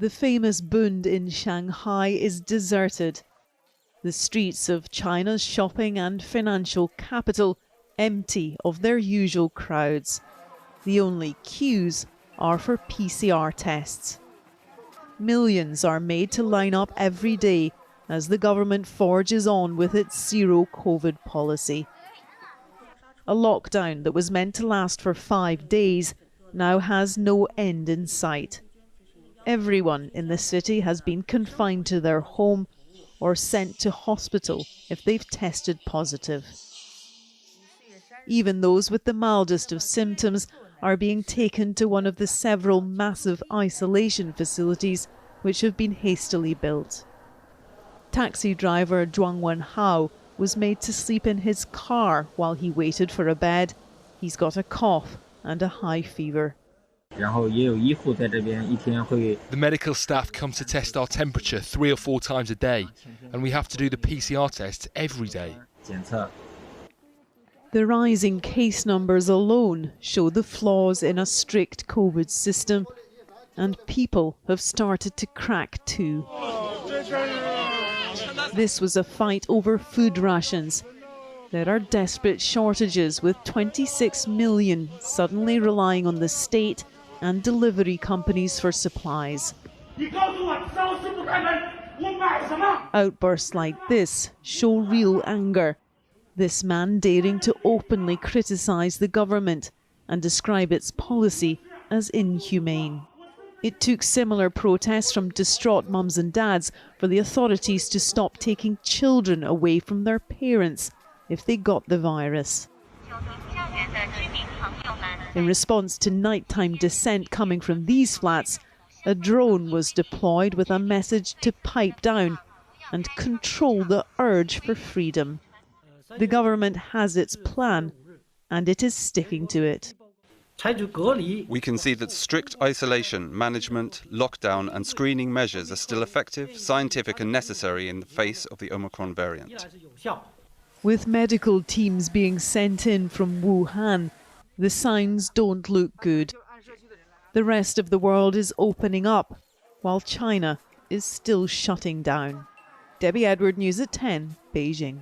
The famous Bund in Shanghai is deserted. The streets of China's shopping and financial capital empty of their usual crowds. The only queues are for PCR tests. Millions are made to line up every day as the government forges on with its zero-COVID policy. A lockdown that was meant to last for 5 days now has no end in sight. Everyone in the city has been confined to their home or sent to hospital if they've tested positive. Even those with the mildest of symptoms are being taken to one of the several massive isolation facilities which have been hastily built. Taxi driver Zhuang Wenhao was made to sleep in his car while he waited for a bed. He's got a cough and a high fever. The medical staff come to test our temperature 3 or 4 times a day, and we have to do the PCR tests every day. The rising case numbers alone show the flaws in a strict COVID system, and people have started to crack too. This was a fight over food rations. There are desperate shortages, with 26 million suddenly relying on the state and delivery companies for supplies. Outbursts like this show real anger. This man daring to openly criticise the government and describe its policy as inhumane. It took similar protests from distraught mums and dads for the authorities to stop taking children away from their parents if they got the virus. In response to nighttime dissent coming from these flats, a drone was deployed with a message to pipe down and control the urge for freedom. The government has its plan, and it is sticking to it. We can see that strict isolation, management, lockdown and screening measures are still effective, scientific and necessary in the face of the Omicron variant. With medical teams being sent in from Wuhan, the signs don't look good. The rest of the world is opening up, while China is still shutting down. Debbie Edward, News at 10, Beijing.